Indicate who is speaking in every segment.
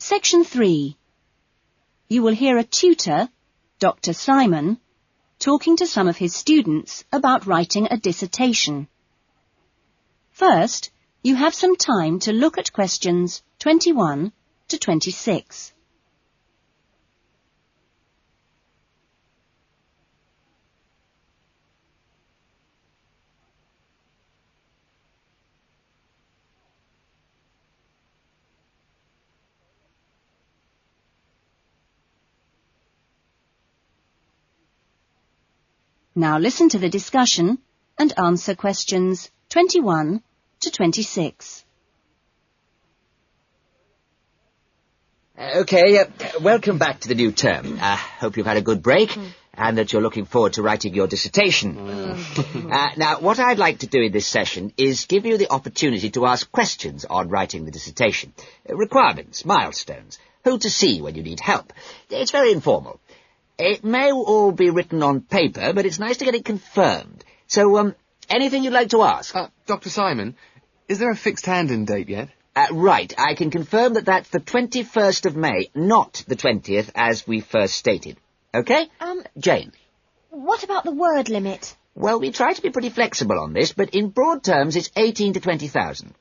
Speaker 1: Section 3. You will hear a tutor, Dr. Simon, talking to some of his students about writing a dissertation. First, you have some time to look at questions 21 to 26. Now listen to the discussion and answer questions 21 to 26.
Speaker 2: Welcome back to the new term. Hope you've had a good break and that you're looking forward to writing your dissertation. Now, what I'd like to do in this session is give you the opportunity to ask questions on writing the dissertation. Requirements, milestones, who to see when you need help. It's very informal. It may all be written on paper, but it's nice to get it confirmed. So, anything you'd like to ask?
Speaker 3: Dr. Simon, is there a fixed hand-in date yet?
Speaker 2: Right, I can confirm that that's the 21st of May, not the 20th, as we first stated. OK? Jane?
Speaker 4: What about the word limit?
Speaker 2: Well, we try to be pretty flexible on this, but in broad terms it's 18 to 20,000.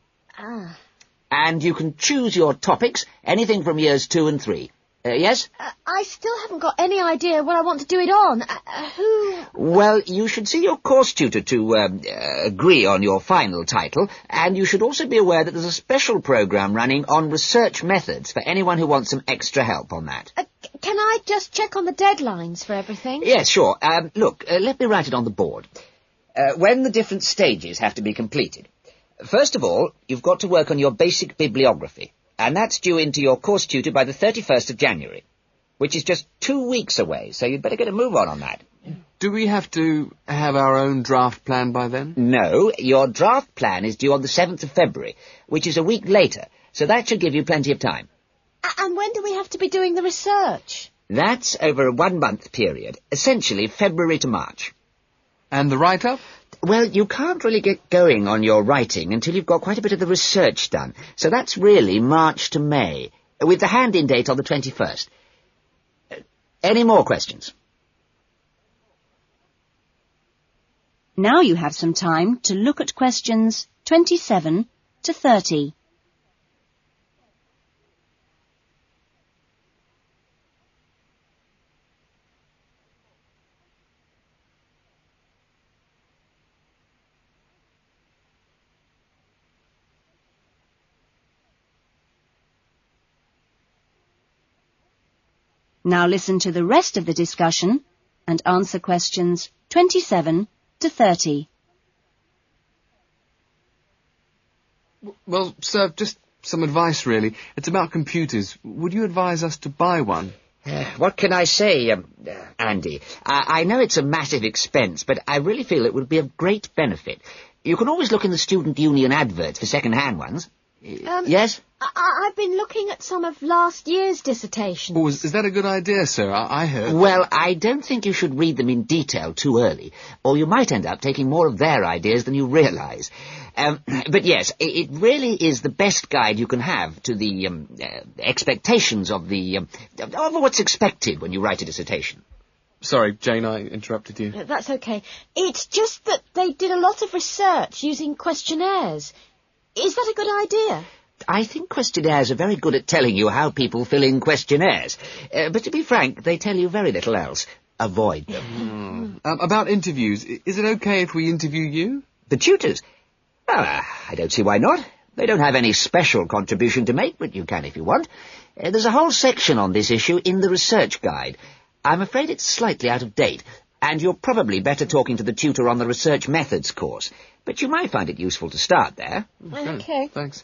Speaker 2: And you can choose your topics, anything from years 2 and 3. Yes?
Speaker 4: I still haven't got any idea what I want to do it on. Who...
Speaker 2: Well, you should see your course tutor to agree on your final title, and you should also be aware that there's a special programme running on research methods for anyone who wants some extra help on that.
Speaker 4: Can I just check on the deadlines for everything?
Speaker 2: Yes, sure. Look, let me write it on the board. When the different stages have to be completed. First of all, you've got to work on your basic bibliography. And that's due into your course tutor by the 31st of January, which is just 2 weeks away, so you'd better get a move on that.
Speaker 3: Do we have to have our own draft plan by then?
Speaker 2: No, your draft plan is due on the 7th of February, which is a week later, so that should give you plenty of time.
Speaker 4: And when do we have to be doing the research?
Speaker 2: That's over a 1-month period, essentially February to March.
Speaker 3: And the write-up?
Speaker 2: Well, you can't really get going on your writing until you've got quite a bit of the research done. So that's really March to May, with the hand-in date on the 21st. Any more questions?
Speaker 1: Now you have some time to look at questions 27 to 30. Now listen to the rest of the discussion and answer questions 27 to 30.
Speaker 3: Well, sir, just some advice, really. It's about computers. Would you advise us to buy one?
Speaker 2: What can I say, Andy? I know it's a massive expense, but I really feel it would be of great benefit. You can always look in the student union adverts for second-hand ones. Yes?
Speaker 4: I've been looking at some of last year's dissertations.
Speaker 3: Oh, is that a good idea, sir? I heard...
Speaker 2: Well, I don't think you should read them in detail too early, or you might end up taking more of their ideas than you realise. But yes, it really is the best guide you can have to the expectations of what's expected when you write a dissertation.
Speaker 3: Sorry, Jane, I interrupted you.
Speaker 4: That's okay. It's just that they did a lot of research using questionnaires. Is that a good idea?
Speaker 2: I think questionnaires are very good at telling you how people fill in questionnaires. But to be frank, they tell you very little else. Avoid them.
Speaker 3: About interviews, is it okay if we interview you?
Speaker 2: The tutors? Well, I don't see why not. They don't have any special contribution to make, but you can if you want. There's a whole section on this issue in the research guide. I'm afraid it's slightly out of date, and you're probably better talking to the tutor on the research methods course. But you might find it useful to start there.
Speaker 4: Okay.
Speaker 3: Thanks.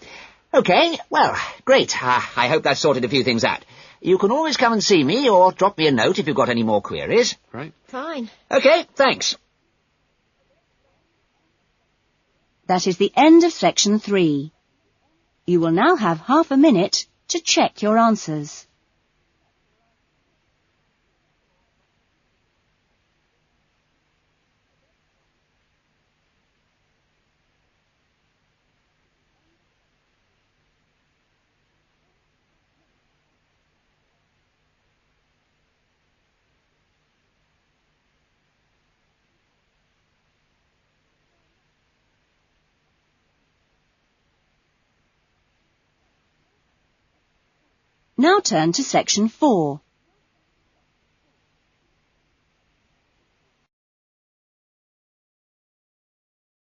Speaker 2: Okay, well, great. I hope that's sorted a few things out. You can always come and see me or drop me a note if you've got any more queries.
Speaker 3: Right.
Speaker 4: Fine.
Speaker 2: Okay, thanks.
Speaker 1: That is the end of section 3. You will now have half a minute to check your answers. Now turn to section 4.